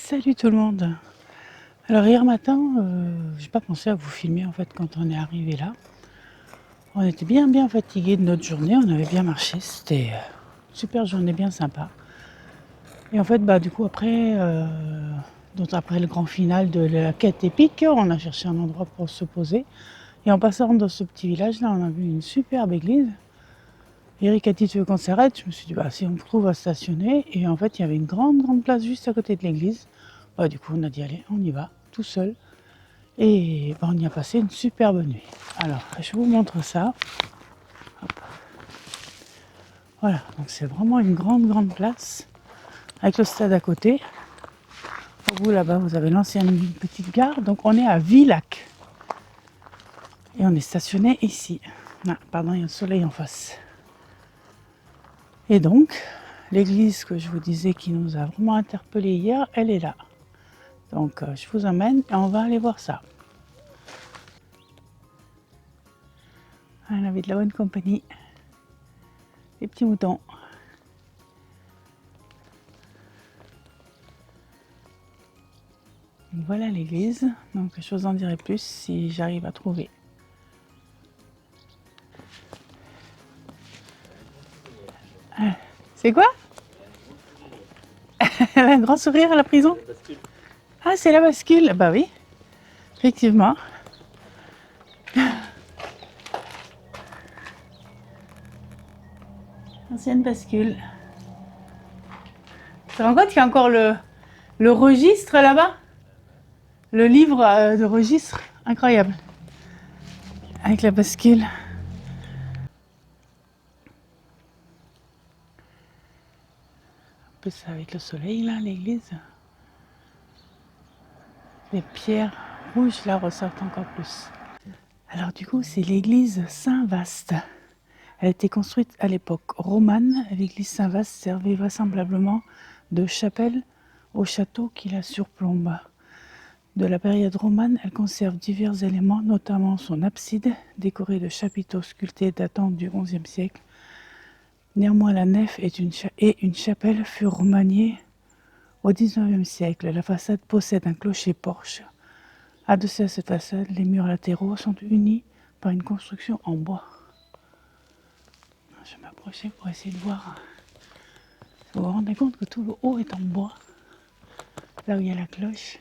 Salut tout le monde. Alors hier matin, j'ai pas pensé à vous filmer en fait quand on est arrivé là. On était bien fatigués de notre journée, on avait bien marché, c'était une super journée bien sympa. Et en fait du coup donc après le grand final de la quête épique, on a cherché un endroit pour se poser. Et en passant dans ce petit village là, on a vu une superbe église. Eric a dit tu veux qu'on s'arrête? Je me suis dit si on trouve à stationner. Et en fait il y avait une grande place juste à côté de l'église. Du coup on a dit allez on y va, tout seul. Et on y a passé une superbe nuit. Alors, je vous montre ça. Hop. Voilà, donc c'est vraiment une grande place avec le stade à côté. Au bout là-bas, vous avez l'ancienne petite gare. Donc on est à Villac. Et on est stationné ici. Pardon, il y a le soleil en face. Et donc, l'église que je vous disais qui nous a vraiment interpellés hier, elle est là. Donc je vous emmène et on va aller voir ça. On avait de la bonne compagnie. Les petits moutons. Voilà l'église, donc je vous en dirai plus si j'arrive à trouver. C'est quoi? Un grand sourire à la prison? Ah, c'est la bascule. Bah oui, effectivement. Ancienne bascule. Tu te rends compte qu'il y a encore le registre là-bas? Le livre de registre, incroyable. Avec la bascule. Un peu ça avec le soleil là, l'église. Les pierres rouges là ressortent encore plus. Alors du coup, c'est l'église Saint-Vaast. Elle a été construite à l'époque romane. L'église Saint-Vaast servait vraisemblablement de chapelle au château qui la surplombe. De la période romane, elle conserve divers éléments, notamment son abside, décorée de chapiteaux sculptés datant du XIe siècle. Néanmoins, la nef et une chapelle furent remaniées au XIXe siècle. La façade possède un clocher-porche. Adossé à cette façade, les murs latéraux sont unis par une construction en bois. Je vais m'approcher pour essayer de voir. Vous vous rendez compte que tout le haut est en bois. Là où il y a la cloche.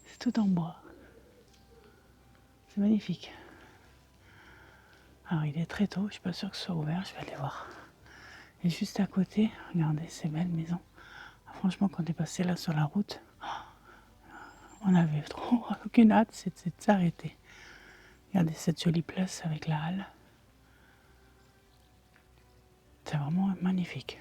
C'est tout en bois. C'est magnifique. Alors il est très tôt, je suis pas sûre que ce soit ouvert, je vais aller voir. Et juste à côté, regardez ces belles maisons. Franchement, quand on est passé là sur la route, on avait trop aucune hâte, c'était de s'arrêter. Regardez cette jolie place avec la halle. C'est vraiment magnifique.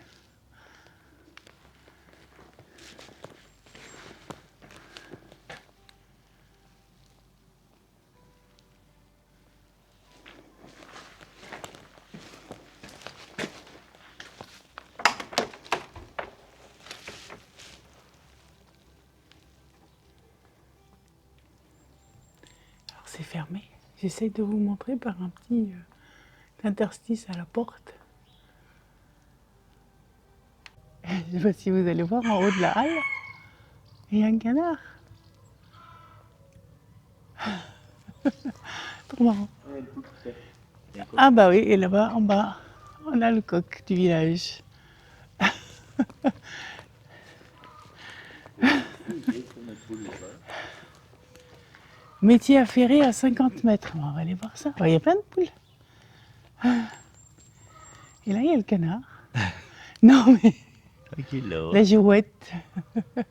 Alors c'est fermé. J'essaye de vous montrer par un petit interstice à la porte. Je ne sais pas si vous allez voir en haut de la halle, il y a un canard. Trop marrant. Ah bah oui, et là-bas en bas, on a le coq du village. Métier affairé à 50 mètres. On va aller voir ça. Il y a plein de poules. Et là, il y a le canard. Non, mais la girouette. Ils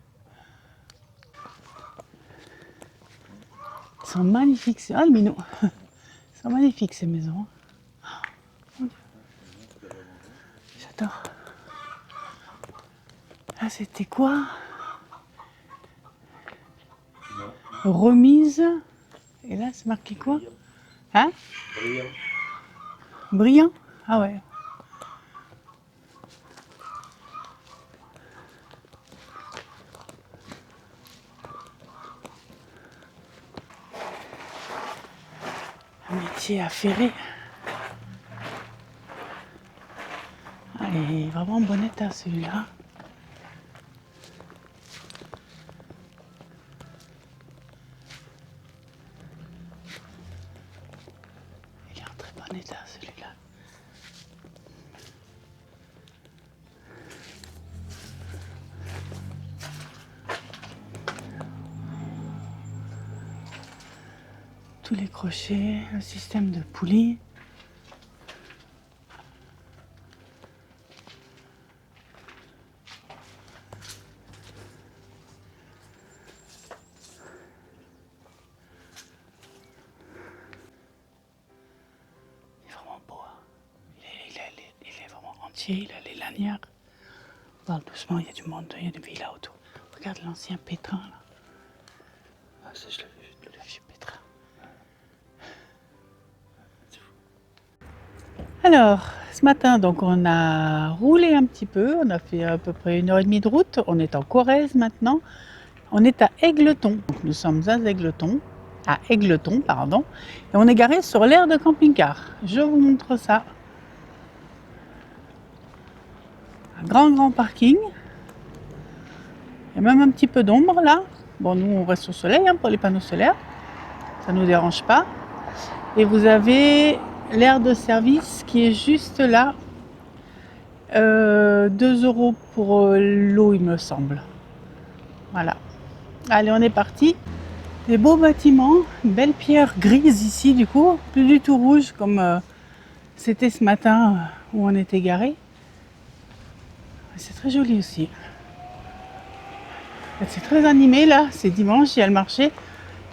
sont magnifiques. Ah, le minou. Ils sont magnifiques, ces maisons. J'adore. Là, c'était quoi? Remise. Et là, c'est marqué quoi? Hein? Brillant. Brillant? Ah ouais. Un métier affairé. Allez, est vraiment en bon état celui-là. Il est en très bon état celui-là. Tous les crochets, le système de poulie. Il est vraiment beau. Hein. Il est vraiment entier, il a les lanières. On parle doucement, il y a du monde, il y a des villas autour. Regarde l'ancien pétrin là. Ah, ça je l'ai vu, le vieux pétrin. Alors, ce matin, donc on a roulé un petit peu, on a fait à peu près 1h30 de route, on est en Corrèze maintenant, on est à Égletons, donc nous sommes à Égletons, pardon, et on est garé sur l'aire de camping-car. Je vous montre ça. Un grand parking, il y a même un petit peu d'ombre là. Bon, nous on reste au soleil hein, pour les panneaux solaires, ça ne nous dérange pas. Et vous avez l'aire de service qui est juste là. 2 € pour l'eau, il me semble. Voilà. Allez, on est parti. Des beaux bâtiments, une belle pierre grise ici, du coup, plus du tout rouge comme c'était ce matin où on était garé. C'est très joli aussi. C'est très animé là, c'est dimanche, il y a le marché,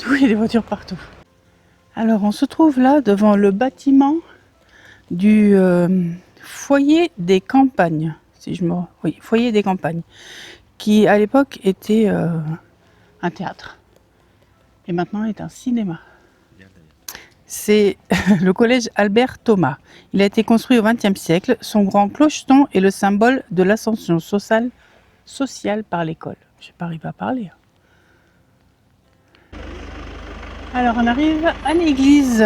il y a des voitures partout. Alors, on se trouve là devant le bâtiment du foyer des campagnes, oui, foyer des campagnes, qui à l'époque était un théâtre et maintenant est un cinéma. C'est le collège Albert Thomas. Il a été construit au XXe siècle. Son grand clocheton est le symbole de l'ascension sociale par l'école. Je n'ai pas arrivé à parler. Alors on arrive à l'église.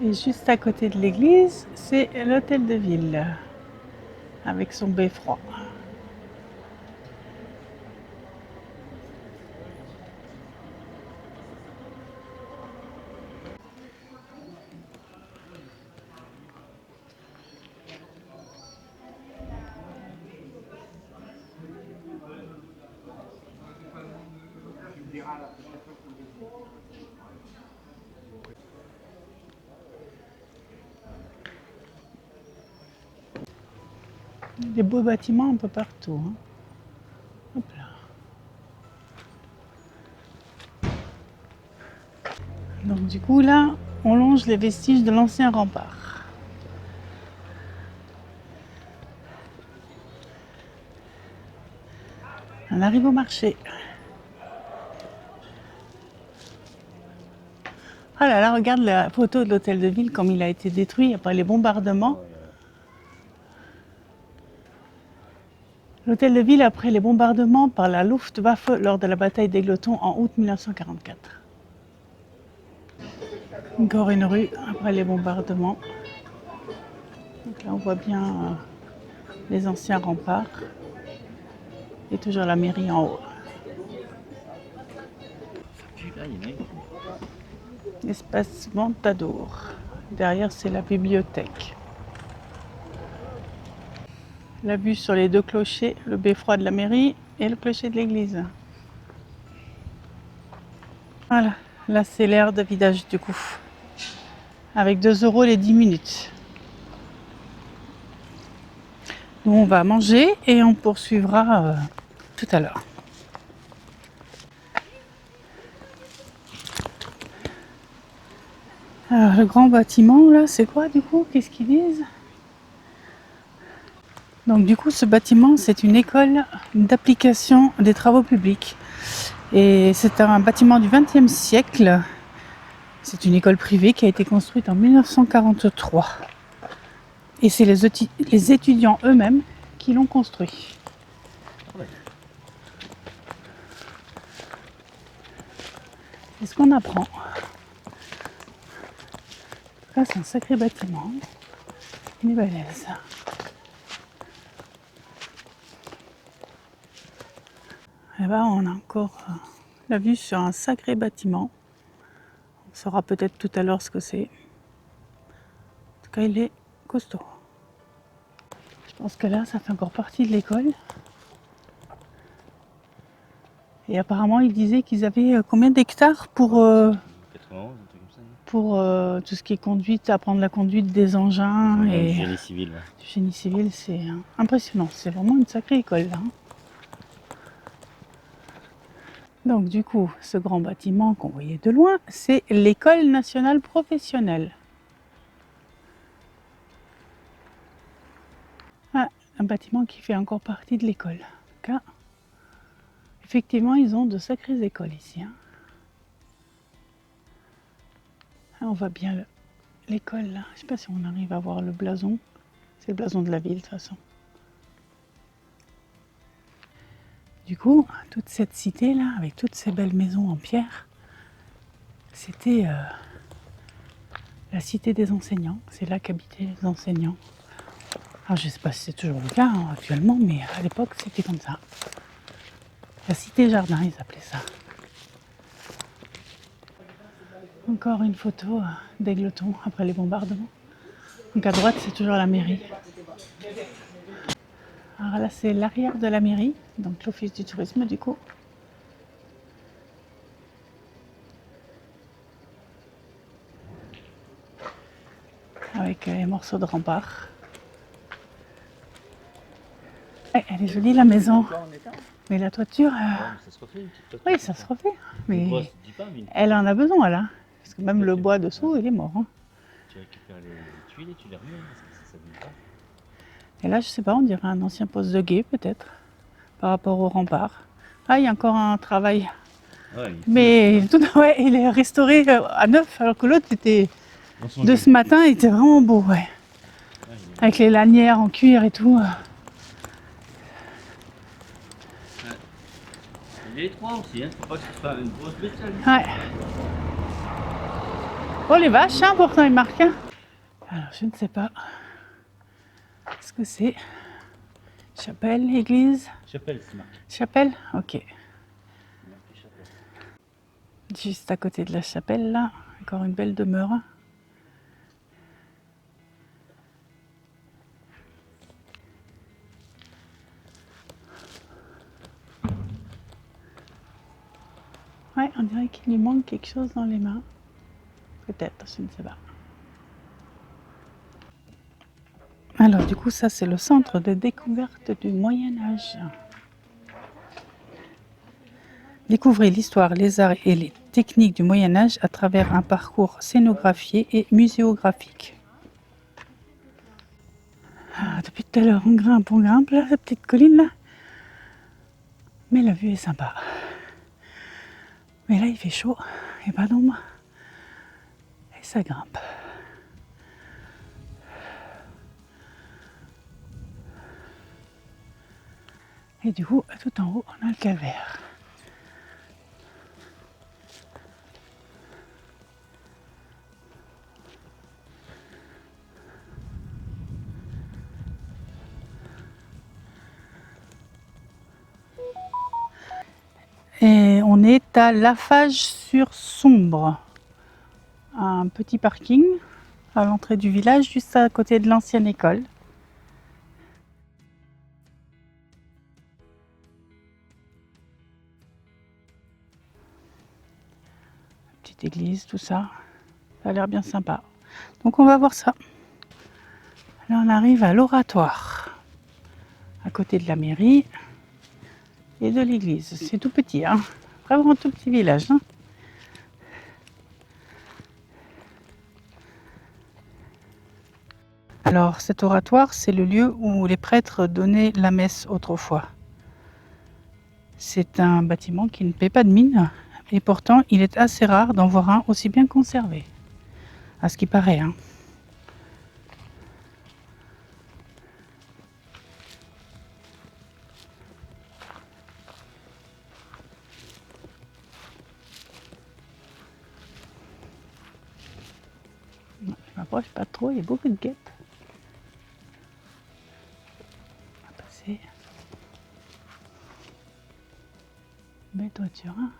Et juste à côté de l'église, c'est l'hôtel de ville, avec son beffroi. Des beaux bâtiments un peu partout. Hein. Hop là. Donc du coup là, on longe les vestiges de l'ancien rempart. On arrive au marché. Ah là là, regarde la photo de l'hôtel de ville comme il a été détruit après les bombardements. L'hôtel de ville après les bombardements par la Luftwaffe lors de la bataille d'Égletons en août 1944. Encore une rue après les bombardements. Donc là on voit bien les anciens remparts et toujours la mairie en haut. Espace Ventadour. Derrière c'est la bibliothèque. La vue sur les 2 clochers, le beffroi de la mairie et le clocher de l'église. Voilà, là c'est l'aire de vidage du coup. Avec 2 € les 10 minutes. Nous on va manger et on poursuivra tout à l'heure. Alors le grand bâtiment là, c'est quoi du coup? Qu'est-ce qu'ils disent? Donc du coup ce bâtiment c'est une école d'application des travaux publics. Et c'est un bâtiment du XXe siècle. C'est une école privée qui a été construite en 1943. Et c'est les étudiants eux-mêmes qui l'ont construit. C'est ce qu'on apprend. Là, c'est un sacré bâtiment. Il est balèze. Là-bas, on a encore la vue sur un sacré bâtiment. On saura peut-être tout à l'heure ce que c'est. En tout cas, il est costaud. Je pense que là, ça fait encore partie de l'école. Et apparemment, ils disaient qu'ils avaient combien d'hectares pour 91, un truc comme ça. pour tout ce qui est conduite, apprendre la conduite des engins Du et génie civil. Ouais. du génie civil, c'est impressionnant. C'est vraiment une sacrée école là. Donc du coup, ce grand bâtiment qu'on voyait de loin, c'est l'école nationale professionnelle. Ah, un bâtiment qui fait encore partie de l'école. Car, effectivement, ils ont de sacrées écoles ici. Hein. Ah, on voit bien l'école là. Je ne sais pas si on arrive à voir le blason. C'est le blason de la ville de toute façon. Du coup, toute cette cité là, avec toutes ces belles maisons en pierre, c'était la cité des enseignants. C'est là qu'habitaient les enseignants. Alors je ne sais pas si c'est toujours le cas hein, actuellement, mais à l'époque c'était comme ça. La cité jardin, ils appelaient ça. Encore une photo d'Égletons après les bombardements. Donc à droite c'est toujours la mairie. Alors là c'est l'arrière de la mairie, donc l'office du tourisme du coup. Avec les morceaux de rempart. Elle est jolie la maison. Mais la toiture... Ça se refait une petite toiture. Oui, ça se refait. Mais Grosse, dis pas, mais elle en a besoin là. Parce que même le bois dessous, il est mort. Hein. tu récupères les tuiles et tu les remets parce que ça s'abîme pas. Et là, je sais pas, on dirait un ancien poste de guet peut-être. Par rapport au rempart. Ah, il y a encore un travail. Ouais, Mais tout, ouais, il est restauré à neuf, alors que l'autre était de ce matin, il était vraiment beau, ouais. Avec les lanières en cuir et tout. Il est étroit aussi, hein. Faut pas que ce soit une grosse bêtise. Ouais. Oh les vaches, hein, pourtant il marque. Hein. Alors je ne sais pas ce que c'est. Chapelle, église. Chapelle, c'est marqué. Chapelle, ok. Juste à côté de la chapelle, là, encore une belle demeure. Ouais, on dirait qu'il lui manque quelque chose dans les mains. Peut-être, je ne sais pas. Alors du coup, ça c'est le centre de découverte du Moyen-Âge. Découvrez l'histoire, les arts et les techniques du Moyen-Âge à travers un parcours scénographié et muséographique. Ah, depuis tout à l'heure, on grimpe là, la petite colline là. Mais la vue est sympa. Mais là, il fait chaud, et pas d'ombre. Et ça grimpe. Et du coup, tout en haut, on a le calvaire. Et on est à Lafage-sur-Sombre. Un petit parking à l'entrée du village, juste à côté de l'ancienne école. Petite église, tout ça. Ça a l'air bien sympa. Donc on va voir ça. Là on arrive à l'oratoire, à côté de la mairie et de l'église. C'est tout petit, hein. Vraiment un tout petit village. Hein. Alors cet oratoire, c'est le lieu où les prêtres donnaient la messe autrefois. C'est un bâtiment qui ne paie pas de mine et pourtant il est assez rare d'en voir un aussi bien conservé, à ce qui paraît. Hein. Je m'approche pas trop, il y a beaucoup de guêpes. On va passer. Belle toiture, hein.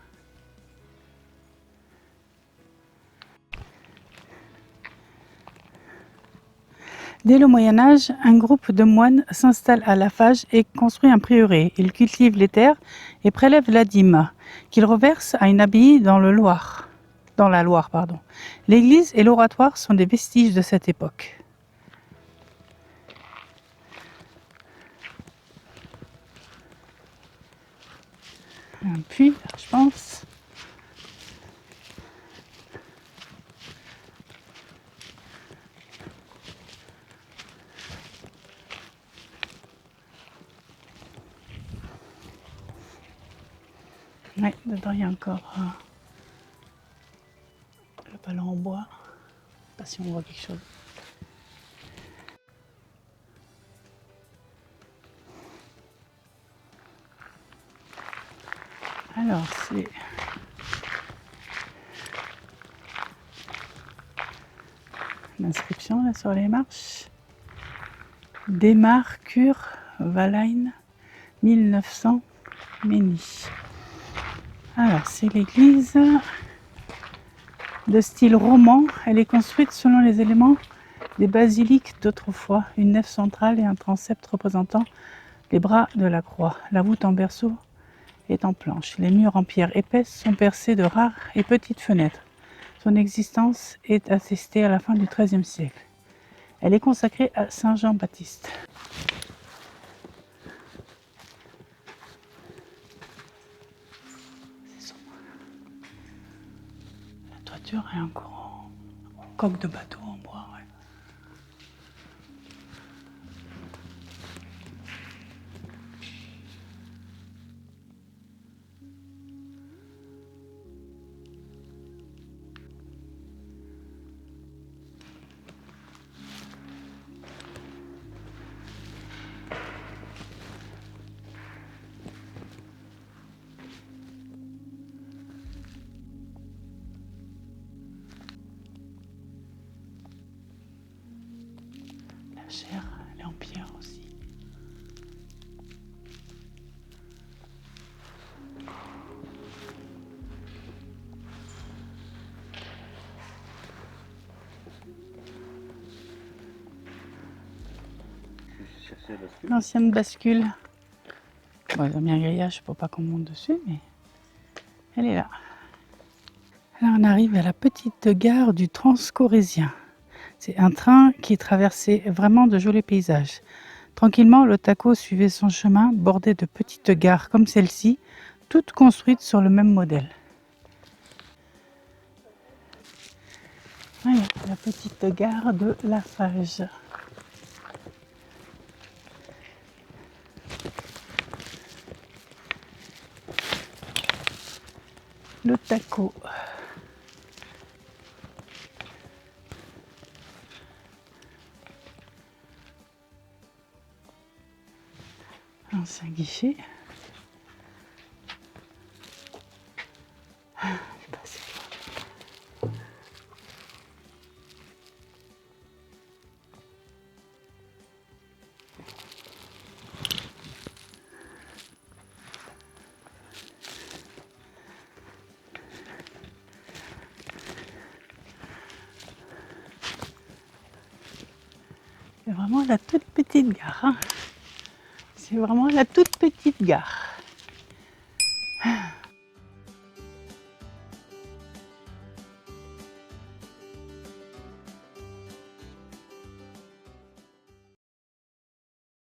Dès le Moyen Âge, un groupe de moines s'installe à Laffage et construit un prieuré. Ils cultivent les terres et prélèvent la dîme, qu'ils reversent à une abbaye dans la Loire. L'église et l'oratoire sont des vestiges de cette époque. Un puits, je pense. Ouais, dedans il y a encore le ballon en bois. Je sais pas si on voit quelque chose. Alors c'est l'inscription là sur les marches. Démarre Cure Valaine 1900 Ménis. Alors c'est l'église de style roman. Elle est construite selon les éléments des basiliques d'autrefois. Une nef centrale et un transept représentant les bras de la croix. La voûte en berceau est en planche. Les murs en pierre épaisse sont percés de rares et petites fenêtres. Son existence est attestée à la fin du XIIIe siècle. Elle est consacrée à Saint Jean-Baptiste. La toiture est encore en coque de bateau en bois. Ouais. La chaire, elle est en pierre aussi. L'ancienne bascule. Bon, ils ont mis un grillage pour pas qu'on monte dessus, mais elle est là. Là, on arrive à la petite gare du Transcorésien. C'est un train qui traversait vraiment de jolis paysages. Tranquillement, le taco suivait son chemin, bordé de petites gares comme celle-ci, toutes construites sur le même modèle. Voilà, la petite gare de Laffage. Le taco. Ancien guichet. C'est vraiment la toute petite gare. Hein. C'est vraiment la toute petite gare.